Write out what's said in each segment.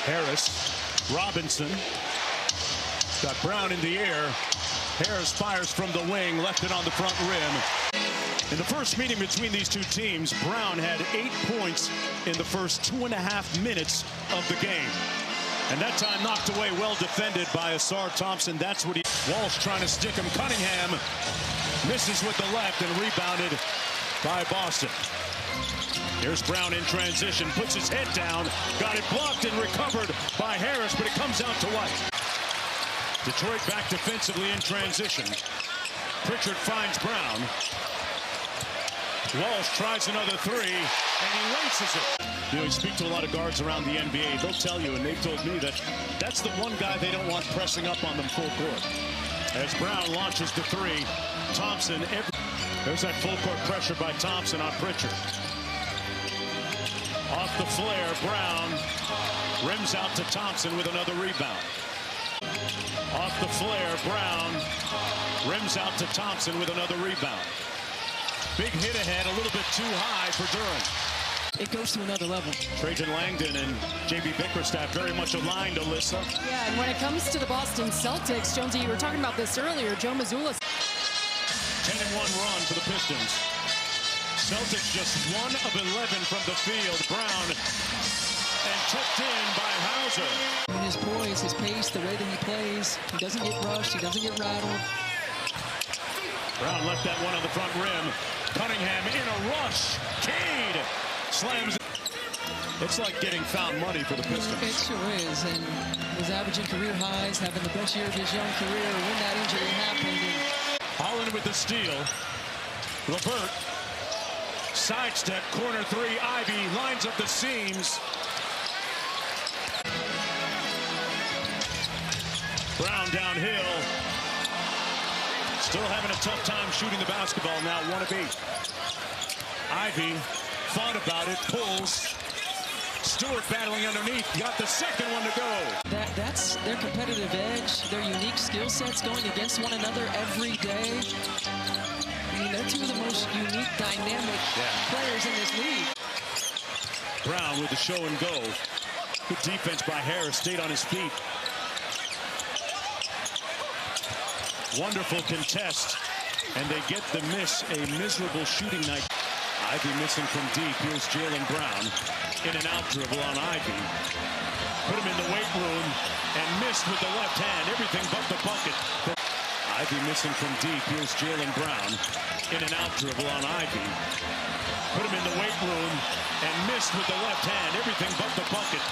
Harris, Robinson, got Brown in the air. Harris fires from the wing, left it on the front rim. In the first meeting between these two teams, Brown had 8 points in the first 2.5 minutes of the game. And that time knocked away, well defended by Ausar Thompson. That's what he... Walsh trying to stick him. Cunningham misses with the left and rebounded by Boston. Here's Brown in transition, puts his head down, got it blocked and recovered by Harris, but it comes out to White. Detroit back defensively in transition. Pritchard finds Brown. Walsh tries another three, and he laces it. You know, you speak to a lot of guards around the NBA. They'll tell you, and they've told me, that that's the one guy they don't want pressing up on them full court. As Brown launches the three, Thompson, there's that full court pressure by Thompson on Pritchard. Off the flare, Brown rims out to Thompson with another rebound. Off the flare, Brown rims out to Thompson with another rebound. Big hit ahead, a little bit too high for Durant. It goes to another level. Trajan Langdon and J.B. Bickerstaff very much aligned, Alyssa. Yeah, and when it comes to the Boston Celtics, Jonesy, you were talking about this earlier, Joe Mazzulla. 10-1 run for the Pistons. Celtics just 1 of 11 from the field. Brown and tipped in by Hauser. I mean, his poise, his pace, the way that he plays, he doesn't get rushed, he doesn't get rattled. Brown left that one on the front rim. Cunningham in a rush. Cade slams it. It's like getting found money for the Pistons. It sure is, and was averaging career highs, having the best year of his young career when that injury happened. Holland with the steal. LeVert, sidestep, corner three. Ivy lines up the seams. Brown downhill. Still having a tough time shooting the basketball now, 1 of 8. Ivy thought about it, pulls. Stewart battling underneath, got the second one to go. That's their competitive edge, their unique skill sets going against one another every day. I mean, they're two of the most unique, dynamic players in this league. Brown with the show and go. Good defense by Harris, stayed on his feet. Wonderful contest, and they get the miss. A miserable shooting night. Ivy missing from deep. Here's Jaylen Brown. In and out dribble on Ivy. Put him in the weight room and missed with the left hand. Everything but the bucket. Ivy missing from deep. Here's Jaylen Brown. In and out dribble on Ivy. Put him in the weight room and missed with the left hand. Everything but the bucket.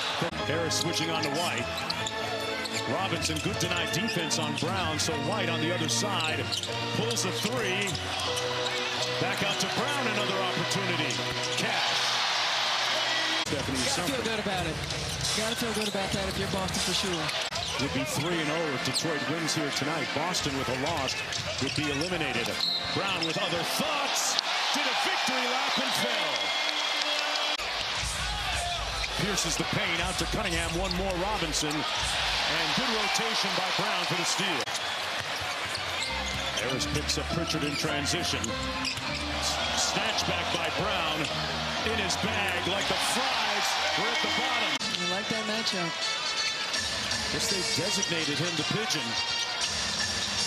Harris switching on to White. Robinson, good denied defense on Brown, so White on the other side pulls a three. Back out to Brown, another opportunity. Cash. Stephanie, gotta feel good about it. Gotta feel good about that if you're Boston for sure. Would be 3-0 if Detroit wins here tonight. Boston with a loss would be eliminated. Brown with other thoughts. Did a victory lap and fell. Pierces the paint out to Cunningham. One more Robinson. And good rotation by Brown for the steal. Harris picks up Pritchard in transition. Snatch back by Brown. In his bag like the flies were at the bottom. You like that matchup? Guess they designated him the pigeon.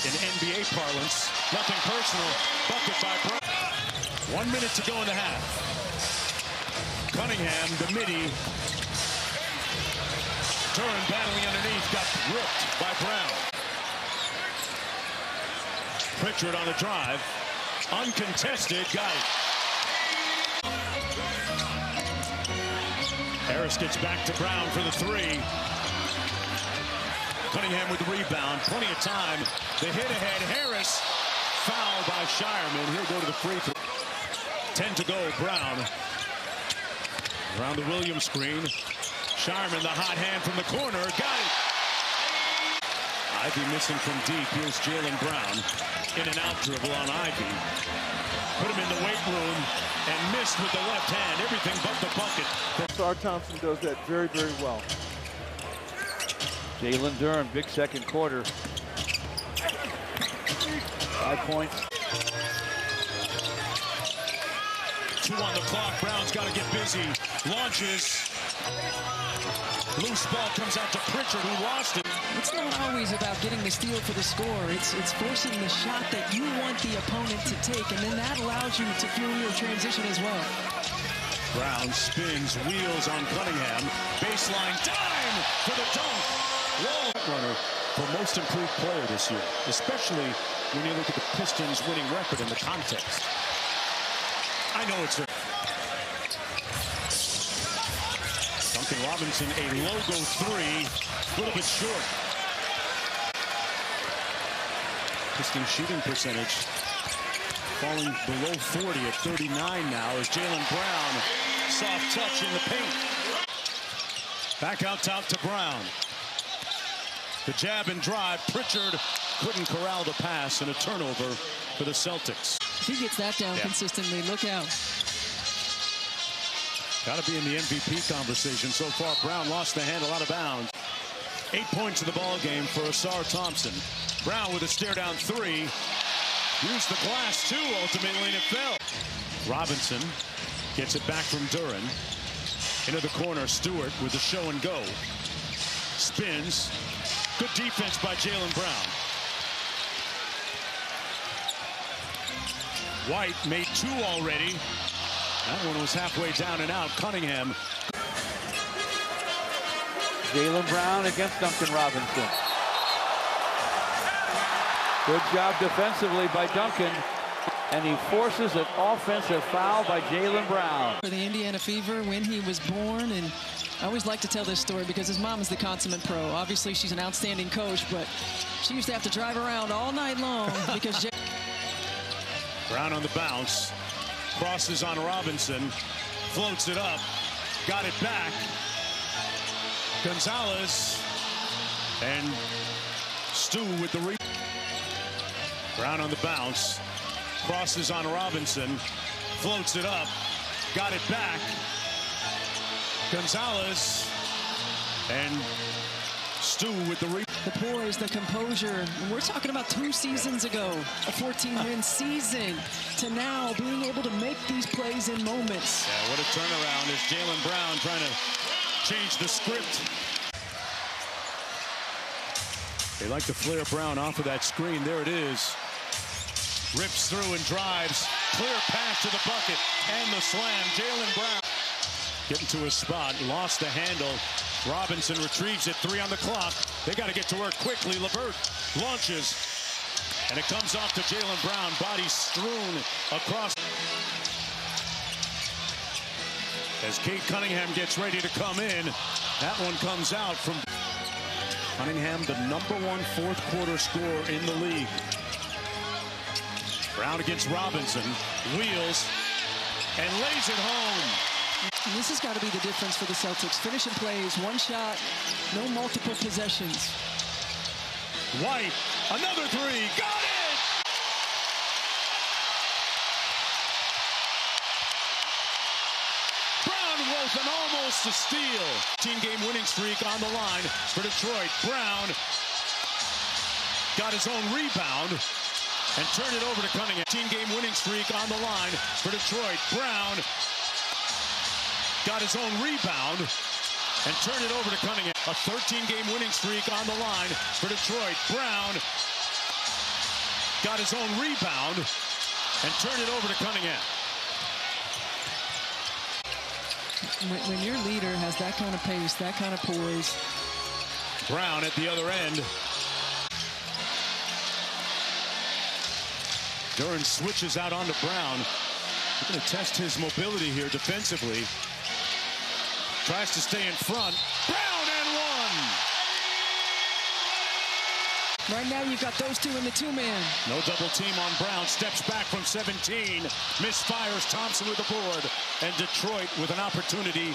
In NBA parlance, nothing personal. Bucket by Brown. 1 minute to go in the half. Cunningham, the midi. Turn battling underneath, got ripped by Brown. Pritchard on the drive. Uncontested, got it. Harris gets back to Brown for the three. Cunningham with the rebound. Plenty of time. The hit ahead. Harris fouled by Shireman. He'll go to the free throw. 10 to go. Brown. Around the Williams screen. Shireman, the hot hand from the corner. Got it. Ivy missing from deep. Here's Jaylen Brown. In and out dribble on Ivy. Put him in the weight room and missed with the left hand. Everything but the bucket. Ausar Thompson does that very, very well. Jalen Duren, big second quarter. 5 points. 2 on the clock. Brown's got to get busy. Launches. Loose ball comes out to Pritchard, who lost it. It's not always about getting the steal for the score. It's forcing the shot that you want the opponent to take, and then that allows you to fuel your transition as well. Brown spins, wheels on Cunningham. Baseline dime for the dunk. Wall runner for most improved player this year, especially when you look at the Pistons' winning record in the context. I know it's a Duncan Robinson, a logo three, a little bit short. Piston shooting percentage falling below 40 at 39 now as Jaylen Brown, soft touch in the paint. Back out top to Brown. The jab and drive. Pritchard couldn't corral the pass, and a turnover for the Celtics. If he gets that down consistently, look out. Got to be in the MVP conversation so far. Brown lost the handle out of bounds. 8 points in the ball game for Ausar Thompson. Brown with a stare down three. Used the glass too, ultimately, and it fell. Robinson gets it back from Duren. Into the corner, Stewart with the show and go. Spins. Good defense by Jaylen Brown. White made two already. That one was halfway down and out. Cunningham. Jaylen Brown against Duncan Robinson. Good job defensively by Duncan. And he forces an offensive foul by Jaylen Brown. For the Indiana Fever, when he was born, and I always like to tell this story because his mom is the consummate pro. Obviously, she's an outstanding coach, but she used to have to drive around all night long because Brown on the bounce. Crosses on Robinson. Floats it up. Got it back. Gonzalez. And Stu with the rebound. Brown on the bounce. Crosses on Robinson. Floats it up. Got it back. Gonzalez. And Stu with the rebound. the poise, the composure. And we're talking about 2 seasons ago, a 14-win season, to now being able to make these plays in moments. Yeah, what a turnaround is Jaylen Brown trying to change the script. They like to flare Brown off of that screen. There it is. Rips through and drives. Clear pass to the bucket. And the slam. Jaylen Brown getting to his spot. Lost the handle. Robinson retrieves it. 3 on the clock. They got to get to work quickly. LeVert launches. And it comes off to Jaylen Brown. Body strewn across. As Kate Cunningham gets ready to come in. That one comes out from Cunningham, the #1 fourth-quarter scorer in the league. Brown against Robinson. Wheels and lays it home. And this has got to be the difference for the Celtics. Finishing plays, 1 shot, no multiple possessions. White, another 3. Got it! Brown with an almost a steal. 15-game winning streak on the line for Detroit. Brown got his own rebound and turned it over to Cunningham. 15-game winning streak on the line for Detroit. Brown got his own rebound and turned it over to Cunningham. A 13-game winning streak on the line for Detroit. Brown got his own rebound and turned it over to Cunningham. When your leader has that kind of pace, that kind of poise. Brown at the other end. Duren switches out onto Brown. They're going to test his mobility here defensively. Tries to stay in front. Brown and 1. Right now you've got those 2 in the 2-man. No double team on Brown. Steps back from 17. Misfires. Thompson with the board. And Detroit with an opportunity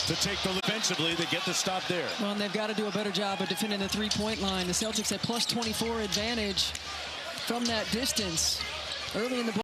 to take the defensively. They get the stop there. Well, and they've got to do a better job of defending the 3-point line. The Celtics had +24 advantage from that distance early in the ball.